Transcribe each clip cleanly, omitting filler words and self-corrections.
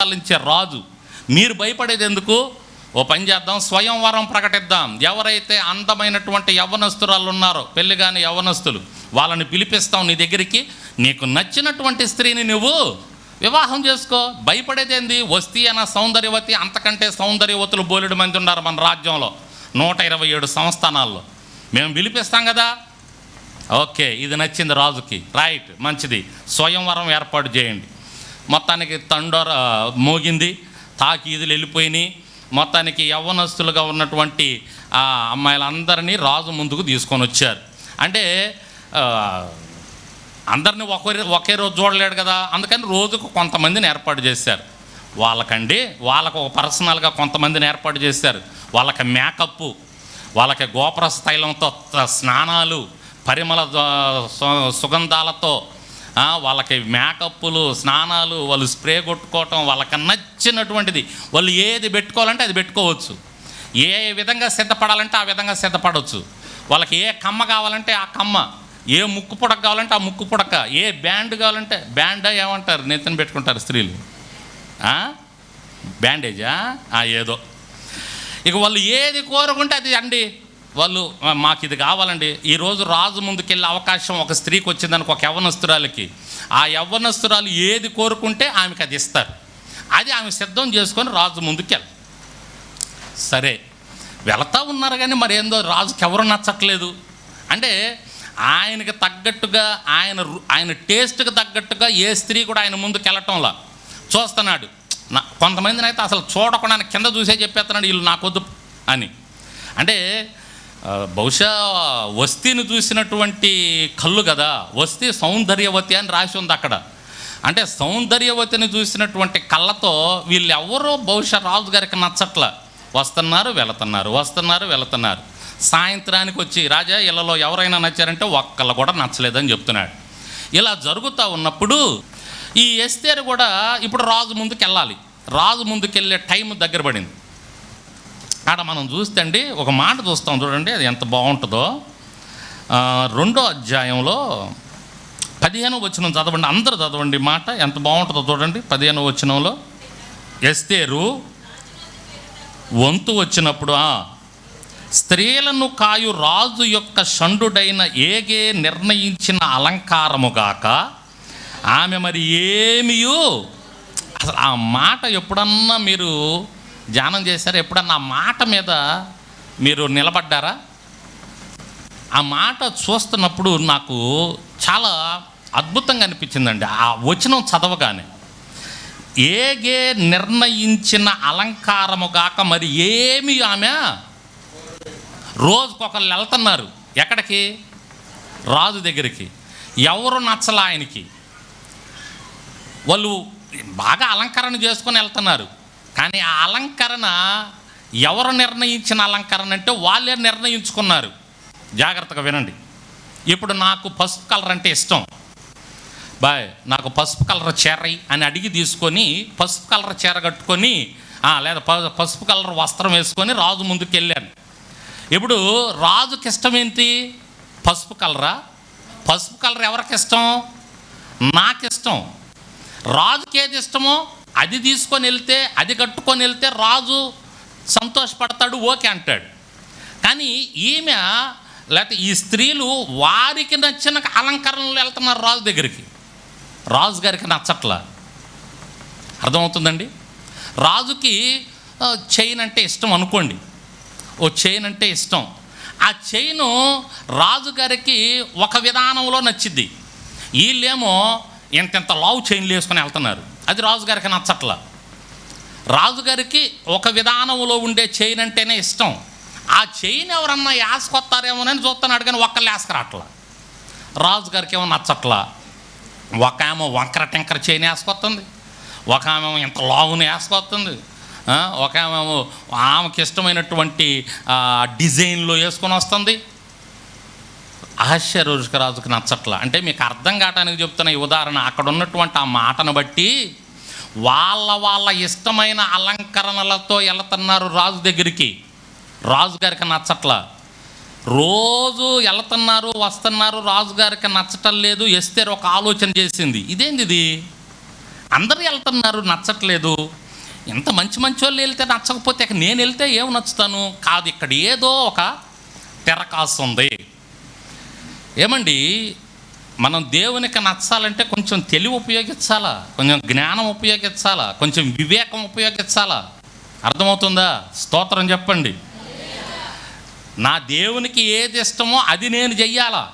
పరిపాలించే రాజు. మీరు భయపడేది ఎందుకు? ఓ పని చేద్దాం, స్వయంవరం ప్రకటిద్దాం. ఎవరైతే అందమైనటువంటి యవ్వనస్తురాలు ఉన్నారో, పెళ్లి కాని యవ్వనస్తులు, వాళ్ళని పిలిపిస్తాం నీ దగ్గరికి. నీకు నచ్చినటువంటి స్త్రీని నువ్వు వివాహం చేసుకో. భయపడేది ఏంది? వస్తీ అన్న సౌందర్యవతి, అంతకంటే సౌందర్యవతులు బోలెడు మంది ఉన్నారు మన రాజ్యంలో, 127 సంస్థానాల్లో. మేము పిలిపిస్తాం కదా. ఓకే, ఇది నచ్చింది రాజుకి, రైట్, మంచిది, స్వయంవరం ఏర్పాటు చేయండి. మొత్తానికి తండోర మోగింది, తాకీదులు వెళ్ళిపోయినాయి. మొత్తానికి యవ్వనస్తులుగా ఉన్నటువంటి ఆ అమ్మాయిలందరినీ రాజు ముందుకు తీసుకొని వచ్చారు. అంటే అందరినీ ఒకే రోజు చూడలేడు కదా, అందుకని రోజుకు కొంతమందిని ఏర్పాటు చేశారు. వాళ్ళకు ఒక పర్సనల్గా కొంతమందిని ఏర్పాటు చేశారు. వాళ్ళకి మేకప్పు, వాళ్ళకి గోపుర స్థైలంతో స్నానాలు, పరిమళ సుగంధాలతో, వాళ్ళకి మేకప్పులు, స్నానాలు, వాళ్ళు స్ప్రే కొట్టుకోవటం, వాళ్ళకి నచ్చినటువంటిది వాళ్ళు ఏది పెట్టుకోవాలంటే అది పెట్టుకోవచ్చు. ఏ విధంగా సిద్ధపడాలంటే ఆ విధంగా సిద్ధపడవచ్చు. వాళ్ళకి ఏ కమ్మ కావాలంటే ఆ కమ్మ, ఏ ముక్కు పుడక కావాలంటే ఆ ముక్కు పుడక, ఏ బ్యాండ్ కావాలంటే బ్యాండ్ ఏమంటారు, నెత్తిన పెట్టుకుంటారు స్త్రీలు, బ్యాండేజా ఏదో. ఇక వాళ్ళు ఏది కోరుకుంటే అది అండి, వాళ్ళు మాకు ఇది కావాలండి. ఈరోజు రాజు ముందుకెళ్ళే అవకాశం ఒక స్త్రీకి వచ్చిందనుకో, ఒక యవ్వనస్తురాలకి, ఆ యవ్వనస్తురాలు ఏది కోరుకుంటే ఆమెకి అది ఇస్తారు. అది ఆమె సిద్ధం చేసుకొని రాజు ముందుకెళ్ళి, సరే వెళతా ఉన్నారు. కానీ మరి ఏందో రాజుకి ఎవరు నచ్చట్లేదు. అంటే ఆయనకి తగ్గట్టుగా, ఆయన టేస్ట్కి తగ్గట్టుగా ఏ స్త్రీ కూడా ఆయన ముందుకు వెళ్ళటంలా చూస్తున్నాడు. కొంతమందిని అయితే అసలు చూడకుండా కింద చూసే చెప్పేస్తున్నాడు, వీళ్ళు నాకొద్దు అని. అంటే బహుశా వస్తీని చూసినటువంటి కళ్ళు కదా, వస్తీ సౌందర్యవతి అని రాసి ఉంది అక్కడ. అంటే సౌందర్యవతిని చూసినటువంటి కళ్ళతో వీళ్ళు ఎవరో బహుశా రాజుగారికి నచ్చట్లా. వస్తున్నారు వెళుతున్నారు. సాయంత్రానికి వచ్చి, రాజా ఇళ్ళలో ఎవరైనా నచ్చారంటే ఒక్కళ్ళు కూడా నచ్చలేదని చెప్తున్నాడు. ఇలా జరుగుతూ ఉన్నప్పుడు ఈ ఎస్తేరు కూడా ఇప్పుడు రాజు ముందుకు వెళ్ళాలి. రాజు ముందుకెళ్ళే టైం దగ్గర పడింది. ఆడ మనం చూస్తే అండి ఒక మాట చూస్తాం చూడండి, అది ఎంత బాగుంటుందో. 2వ అధ్యాయంలో 15వ వచనం చదవండి, అందరూ చదవండి. మాట ఎంత బాగుంటుందో చూడండి. 15వ వచనంలో ఎస్తేరు వంతు వచ్చినప్పుడు, స్త్రీలను కాయు రాజు యొక్క షండుడైన ఏగే నిర్ణయించిన అలంకారముగాక ఆమె మరి ఏమియు. అసలు ఆ మాట ఎప్పుడన్నా మీరు ధ్యానం చేశారా? ఎప్పుడన్నా ఆ మాట మీద మీరు నిలబడ్డారా? ఆ మాట చూస్తున్నప్పుడు నాకు చాలా అద్భుతంగా అనిపించిందండి. ఆ వచనం చదవగానే, ఏగే నిర్ణయించిన అలంకారముగాక మరి ఏమి. ఆమె రోజుకొకళ్ళు వెళ్తున్నారు. ఎక్కడికి? రాజు దగ్గరికి. ఎవరు నచ్చలా ఆయనకి. వాళ్ళు బాగా అలంకరణ చేసుకొని వెళ్తున్నారు. కానీ ఆ అలంకరణ ఎవరు నిర్ణయించిన అలంకరణ అంటే వాళ్ళే నిర్ణయించుకున్నారు. జాగ్రత్తగా వినండి. ఇప్పుడు నాకు పసుపు కలర్ అంటే ఇష్టం, నాకు పసుపు కలర్ చీర అని అడిగి తీసుకొని పసుపు కలర్ చీర కట్టుకొని, లేదా పసుపు కలర్ వస్త్రం వేసుకొని రాజు ముందుకు వెళ్ళాను. ఇప్పుడు రాజుకి ఇష్టం ఏంటి? పసుపు కలరా? పసుపు కలర్ ఎవరికి ఇష్టం? నాకు ఇష్టం. రాజుకి ఏది ఇష్టమో అది తీసుకొని వెళ్తే, అది కట్టుకొని వెళ్తే రాజు సంతోషపడతాడు, ఓకే అంటాడు. కానీ ఈమె లేకపోతే ఈ స్త్రీలు వారికి నచ్చిన అలంకరణలు వెళ్తున్నారు రాజు దగ్గరికి. రాజుగారికి నచ్చట్లా. అర్థమవుతుందండి? రాజుకి చైన్ అంటే ఇష్టం అనుకోండి, ఓ చైన్ అంటే ఇష్టం. ఆ చైను రాజుగారికి ఒక విధానంలో నచ్చిద్ది. వీళ్ళేమో ఇంత లావు చైన్లు వేసుకొని వెళ్తున్నారు, అది రాజుగారికి నచ్చట్లా. రాజుగారికి ఒక విధానంలో ఉండే చైన్ అంటేనే ఇష్టం. ఆ చైన్ ఎవరన్నా వేసుకొస్తారేమోనని చూస్తున్నాడు, కానీ ఒక్కళ్ళు వేసుకురాట్లా. రాజుగారికి ఏమో నచ్చట్లా. ఒక ఆమె వంకర టెంకర చైన్ వేసుకొస్తుంది, ఒక ఆమె ఇంత లావుని వేసుకొస్తుంది, ఒక ఆమెకి ఇష్టమైనటువంటి డిజైన్లో వేసుకొని వస్తుంది. రాజుకి నచ్చట్లా. అంటే మీకు అర్థం కావటానికి చెప్తున్న ఈ ఉదాహరణ, అక్కడ ఉన్నటువంటి ఆ మాటను బట్టి వాళ్ళ ఇష్టమైన అలంకరణలతో వెళుతున్నారు రాజు దగ్గరికి. రాజుగారికి నచ్చట్లా. రోజు వెళ్తున్నారు వస్తున్నారు, రాజుగారికి నచ్చటం లేదు. ఎస్తేరు ఒక ఆలోచన చేసింది, ఇదేంది ఇది, అందరూ వెళ్తున్నారు, నచ్చట్లేదు. ఇంత మంచి మంచి వాళ్ళు వెళ్తే నచ్చకపోతే ఇక నేను వెళ్తే ఏం నచ్చుతాను? కాదు, ఇక్కడ ఏదో ఒక తెరకాసు ఉంది. ఏమండి, మనం దేవునికి నచ్చాలంటే కొంచెం తెలివి ఉపయోగించాలా, కొంచెం జ్ఞానం ఉపయోగించాలా, కొంచెం వివేకం ఉపయోగించాలా. అర్థమవుతుందా? స్తోత్రం చెప్పండి. నా దేవునికి ఏది ఇష్టమో అది నేను చెయ్యాలా.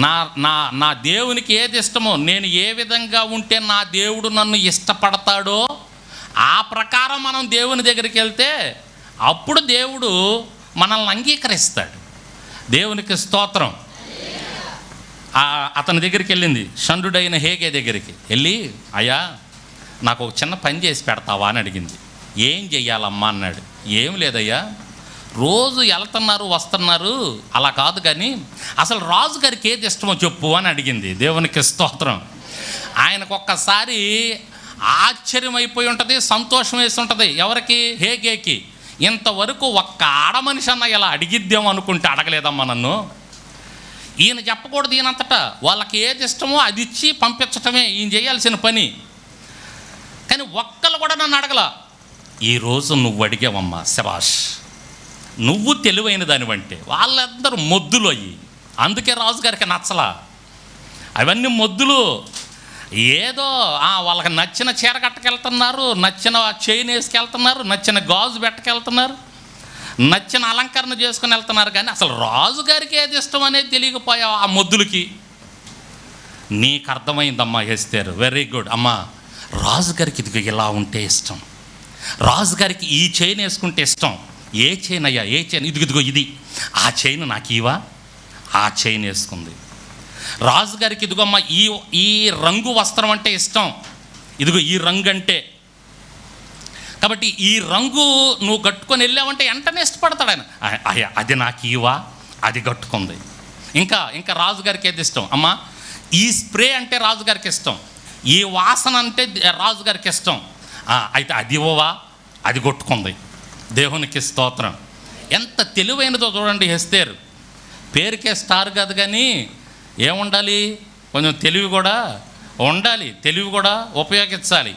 నా నా నా దేవునికి ఏది ఇష్టమో, నేను ఏ విధంగా ఉంటే నా దేవుడు నన్ను ఇష్టపడతాడో ఆ ప్రకారం మనం దేవుని దగ్గరికి వెళ్తే అప్పుడు దేవుడు మనల్ని అంగీకరిస్తాడు. దేవునికి స్తోత్రం. అతని దగ్గరికి వెళ్ళింది, షండుడైన హేగే దగ్గరికి వెళ్ళి, అయ్యా నాకు ఒక చిన్న పని చేసి పెడతావా అని అడిగింది. ఏం చెయ్యాలమ్మా అన్నాడు. ఏం లేదయ్యా, రోజు వెళ్తున్నారు వస్తున్నారు అలా కాదు, కానీ అసలు రాజుగారికి ఏది ఇష్టమో చెప్పు అని అడిగింది. దేవునికి స్తోత్రం. ఆయనకు ఒక్కసారి ఆశ్చర్యం అయిపోయి ఉంటుంది, సంతోషం వేసి ఉంటుంది. ఎవరికి? హేగేకి. ఇంతవరకు ఒక్క ఆడమనిషి అన్న ఇలా అడిగిద్దాం అనుకుంటే అడగలేదమ్మా నన్ను. ఈయన చెప్పకూడదు, ఈయనంతటా వాళ్ళకి ఏది ఇష్టమో అది ఇచ్చి పంపించటమే ఈయన చేయాల్సిన పని. కానీ ఒక్కళ్ళు కూడా నన్ను అడగల. ఈరోజు నువ్వు అడిగావమ్మా, శబాష్, నువ్వు తెలివైన దానివంటే. వాళ్ళందరూ మొద్దులు అయ్యి, అందుకే రాజుగారికి నచ్చలా. అవన్నీ మొద్దులు. ఏదో వాళ్ళకి నచ్చిన చీర కట్టకెళ్తున్నారు, నచ్చిన చైన్ వేసుకెళ్తున్నారు, నచ్చిన గాజు పెట్టకెళ్తున్నారు, నచ్చిన అలంకరణ చేసుకుని వెళ్తున్నారు. కానీ అసలు రాజుగారికి ఏది ఇష్టం అనేది తెలియకపోయా ఆ మొద్దులకి. నీకు అర్థమైందమ్మా ఎస్తేరు, వెరీ గుడ్ అమ్మా. రాజుగారికి ఇది ఇలా ఉంటే ఇష్టం, రాజుగారికి ఈ చైన్ వేసుకుంటే ఇష్టం. ఏ చైన్ అయ్యా? ఏ చైన్? ఇదిగో ఇది. ఆ చైన్ నాకు ఇవా? ఆ చైన్ వేసుకుంది. రాజుగారికి ఇదిగోమ్మ ఈ రంగు వస్త్రం అంటే ఇష్టం, ఇదిగో ఈ రంగు అంటే. కాబట్టి ఈ రంగు నువ్వు కట్టుకొని వెళ్ళావంటే వెంటనే ఇష్టపడతాడు ఆయన. అయ్యా అది నాకు ఇవా? అది కట్టుకుంది. ఇంకా రాజుగారికి ఏది ఇష్టం? అమ్మ ఈ స్ప్రే అంటే రాజుగారికి ఇష్టం, ఈ వాసన అంటే రాజుగారికి ఇష్టం. అయితే అది ఇవ్వవా? అది కొట్టుకుంది. దేవునికి స్తోత్రం. ఎంత తెలివైనదో చూడండి ఎస్తేరు. పేరుకే స్టార్ కాదు, కానీ ఏముండాలి? కొంచెం తెలివి కూడా ఉండాలి, తెలివి కూడా ఉపయోగించాలి.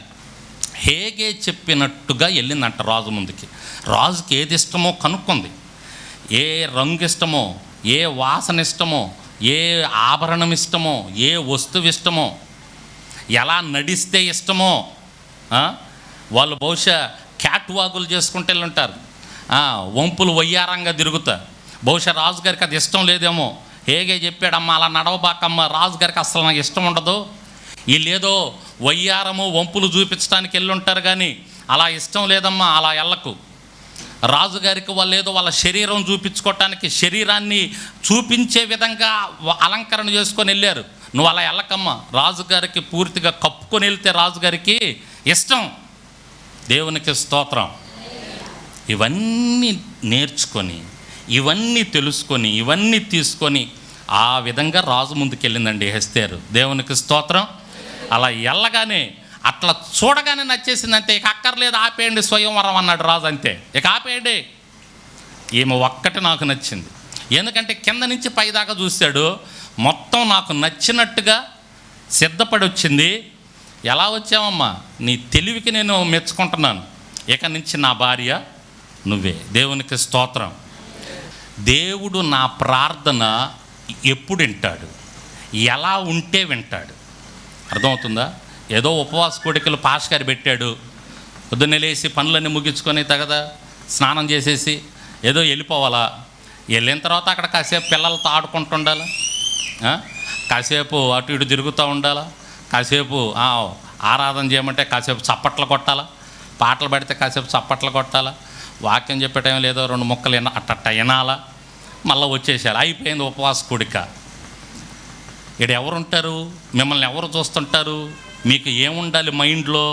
హేగే చెప్పినట్టుగా వెళ్ళిందంట రాజు ముందుకి. రాజుకి ఏది ఇష్టమో కనుక్కుంది. ఏ రంగు ఇష్టమో, ఏ వాసన ఇష్టమో, ఏ ఆభరణం ఇష్టమో, ఏ వస్తువు ఇష్టమో, ఎలా నడిస్తే ఇష్టమో. వాళ్ళు బహుశా క్యాట్ వాకులు చేసుకుంటూ వెళ్ళుంటారు, వంపులు వయ్యారంగా తిరుగుతారు. బహుశా రాజుగారికి అది ఇష్టం లేదేమో. హేగే చెప్పాడమ్మా, అలా నడవబాకమ్మ, రాజుగారికి అసలు నాకు ఇష్టం ఉండదు. వీళ్ళేదో వయ్యారము వంపులు చూపించడానికి వెళ్ళుంటారు, కానీ అలా ఇష్టం లేదమ్మా, అలా వెళ్ళకు. రాజుగారికి వాళ్ళు ఏదో వాళ్ళ శరీరం చూపించుకోవటానికి, శరీరాన్ని చూపించే విధంగా అలంకరణ చేసుకొని వెళ్ళారు. నువ్వు అలా వెళ్ళకమ్మా, రాజుగారికి పూర్తిగా కప్పుకొని వెళ్తే రాజుగారికి ఇష్టం. దేవునికి స్తోత్రం. ఇవన్నీ నేర్చుకొని, ఇవన్నీ తెలుసుకొని, ఇవన్నీ తీసుకొని ఆ విధంగా రాజు ముందుకు వెళ్ళిందండి ఎస్తేరు. దేవునికి స్తోత్రం. అలా వెళ్ళగానే, అట్లా చూడగానే నచ్చేసిందంటే ఇక అక్కర్లేదు, ఆపేయండి స్వయంవరం అన్నాడు రాజు. అంతే, ఇక ఆపేయండి. ఈమె ఒక్కటి నాకు నచ్చింది. ఎందుకంటే కింద నుంచి పైదాకా చూశాడు, మొత్తం నాకు నచ్చినట్టుగా సిద్ధపడి వచ్చింది. ఎలా వచ్చావమ్మా? నీ తెలివికి నేను మెచ్చుకుంటున్నాను. ఇక నుంచి నా భార్య నువ్వే. దేవునికి స్తోత్రం. దేవుడు నా ప్రార్థన ఎప్పుడు వింటాడు? ఎలా ఉంటే వింటాడు? అర్థమవుతుందా? ఏదో ఉపవాస కోడికలు పాస్ గారు పెట్టాడు, పొద్దున్నే లేసి పనులన్నీ ముగించుకొని తగదా స్నానం చేసేసి ఏదో వెళ్ళిపోవాలా. వెళ్ళిన తర్వాత అక్కడ కాసేపు పిల్లలతో ఆడుకుంటూ ఉండాలా, కాసేపు అటు ఇటు తిరుగుతూ ఉండాలా, కాసేపు ఆరాధన చేయమంటే కాసేపు చప్పట్లు కొట్టాలా, పాటలు పెడితే కాసేపు చప్పట్లు కొట్టాలా, వాక్యం చెప్పే టైం లేదో 2 ముక్కలు అట్ట వినాలా, మళ్ళీ వచ్చేసేయాలి. అయిపోయింది ఉపవాస కూడిక. ఇక్కడ ఎవరుంటారు? మిమ్మల్ని ఎవరు చూస్తుంటారు? మీకు ఏముండాలి మైండ్లో?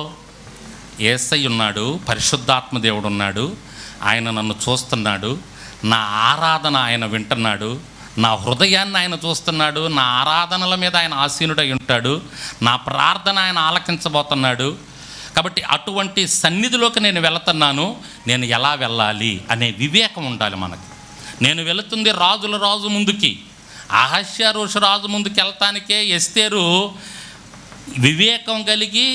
యేసయ్య ఉన్నాడు, పరిశుద్ధాత్మ దేవుడు ఉన్నాడు, ఆయన నన్ను చూస్తున్నాడు, నా ఆరాధన ఆయన వింటున్నాడు, నా హృదయాన్ని ఆయన చూస్తున్నాడు, నా ఆరాధనల మీద ఆయన ఆసీనుడై ఉంటాడు, నా ప్రార్థన ఆయన ఆలకించబోతున్నాడు. కాబట్టి అటువంటి సన్నిధిలోకి నేను వెళుతున్నాను, నేను ఎలా వెళ్ళాలి అనే వివేకం ఉండాలి మనకు. నేను వెళుతుంది రాజు ముందుకి, అహష్యారోషు రాజు ముందుకు వెళ్తానికే ఎస్తేరు వివేకం కలిగి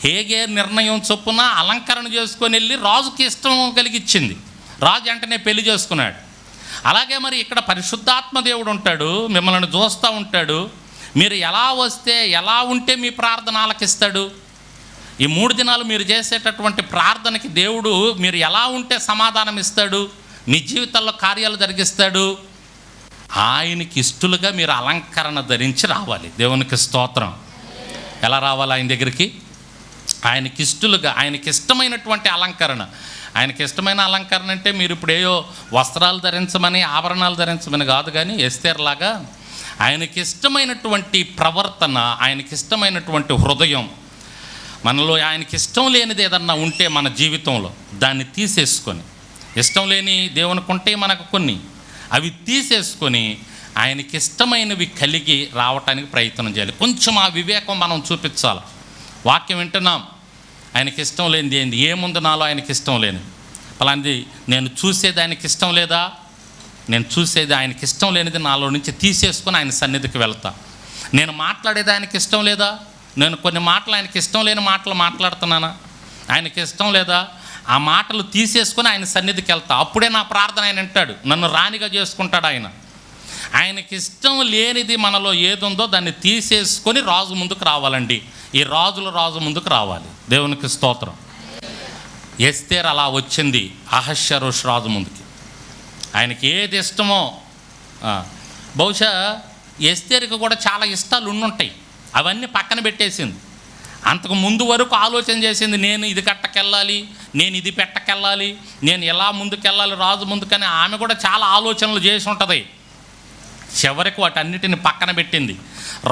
హేగే నిర్ణయం చొప్పున అలంకరణ చేసుకొని వెళ్ళి రాజుకి ఇష్టం కలిగిచ్చింది. రాజు వెంటనే పెళ్లి చేసుకున్నాడు. అలాగే మరి ఇక్కడ పరిశుద్ధాత్మ దేవుడు ఉంటాడు, మిమ్మల్ని చూస్తూ ఉంటాడు. మీరు ఎలా వస్తే ఎలా ఉంటే మీ ప్రార్థన ఆలకిస్తాడు. ఈ 3 దినాలు మీరు చేసేటటువంటి ప్రార్థనకి దేవుడు మీరు ఎలా ఉంటే సమాధానం ఇస్తాడు, మీ జీవితంలో కార్యాలు జరిగిస్తాడు. ఆయనకి ఇష్టలుగా మీరు అలంకరణ ధరించి రావాలి. దేవునికి స్తోత్రం. ఎలా రావాలి ఆయన దగ్గరికి? ఆయనకి ఇష్టలుగా, ఆయనకి ఇష్టమైనటువంటి అలంకరణ. ఆయనకి ఇష్టమైన అలంకరణ అంటే మీరు ఇప్పుడు ఏయో వస్త్రాలు ధరించమని, ఆభరణాలు ధరించమని కాదు, కానీ ఎస్తేర్లాగా ఆయనకి ఇష్టమైనటువంటి ప్రవర్తన, ఆయనకి ఇష్టమైనటువంటి హృదయం. మనలో ఆయనకి ఇష్టం లేనిది ఏదన్నా ఉంటే మన జీవితంలో దాన్ని తీసేసుకొని, ఇష్టం లేని దేవునికి ఉంటే మనకు కొన్ని, అవి తీసేసుకొని ఆయనకి ఇష్టమైనవి కలిగి రావటానికి ప్రయత్నం చేయాలి. కొంచెం ఆ వివేకం మనం చూపించాలి. వాక్యం వింటున్నాం, ఆయనకి ఇష్టం లేనిది ఏంది, ఏముంది నాలో ఆయనకి ఇష్టం లేనిది, అలాంటి నేను చూసేది ఆయనకి ఇష్టం లేదా, నేను చూసేది ఆయనకి ఇష్టం లేనిది నాలో నుంచి తీసేసుకొని ఆయన సన్నిధికి వెళ్తా. నేను మాట్లాడేది ఆయనకి ఇష్టం లేదా, నేను కొన్ని మాటలు ఆయనకి ఇష్టం లేని మాటలు మాట్లాడుతున్నానా, ఆయనకి ఇష్టం లేదా, ఆ మాటలు తీసేసుకొని ఆయన సన్నిధికి వెళ్తా. అప్పుడే నా ప్రార్థన ఆయన వింటాడు, నన్ను రాణిగా చేసుకుంటాడు ఆయన. ఆయనకి ఇష్టం లేనిది మనలో ఏదుందో దాన్ని తీసేసుకొని రాజు ముందుకు రావాలండి. ఈ రాజు ముందుకు రావాలి. దేవునికి స్తోత్రం. ఎస్తేర్ అలా వచ్చింది అహష్వేరోషు రాజు ముందుకి. ఆయనకి ఏది ఇష్టమో, బహుశా ఎస్తేర్కి కూడా చాలా ఇష్టాలు ఉండుంటాయి, అవన్నీ పక్కన పెట్టేసింది. అంతకు ముందు వరకు ఆలోచన చేసింది, నేను ఇది కట్టకెళ్ళాలి, నేను ఇది పెట్టకెళ్ళాలి, నేను ఎలా ముందుకెళ్ళాలి రాజు ముందుకని ఆమె కూడా చాలా ఆలోచనలు చేసి ఉంటుంది. చివరికి వాటన్నిటిని పక్కన పెట్టింది.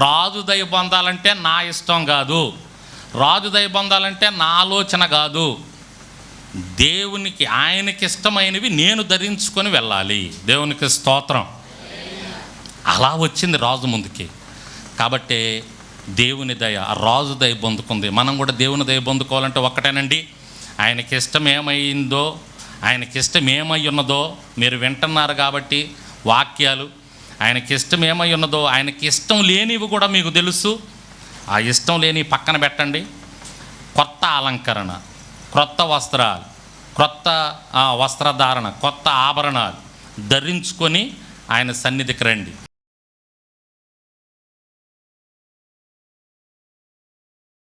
రాజు దయ పొందాలంటే నా ఇష్టం కాదు, రాజు దయ పొందాలంటే నా ఆలోచన కాదు, దేవునికి ఆయనకి ఇష్టమైనవి నేను ధరించుకొని వెళ్ళాలి. దేవునికి స్తోత్రం. అలా వచ్చింది రాజు ముందుకి. కాబట్టి దేవుని దయ, రాజు దయ పొందుకుంది. మనం కూడా దేవుని దయ పొందుకోవాలంటే ఒక్కటేనండి, ఆయనకి ఇష్టం ఏమైందో, ఆయనకి ఇష్టం ఏమై ఉన్నదో మీరు వింటున్నారు కాబట్టి వాక్యాలు, ఆయనకి ఇష్టం ఏమై ఉన్నదో, ఆయనకి ఇష్టం లేనివి కూడా మీకు తెలుసు. ఆ ఇష్టం లేని పక్కన పెట్టండి. కొత్త అలంకరణ, క్రొత్త వస్త్రాలు, క్రొత్త వస్త్రధారణ, కొత్త ఆభరణాలు ధరించుకొని ఆయన సన్నిధికి రండి.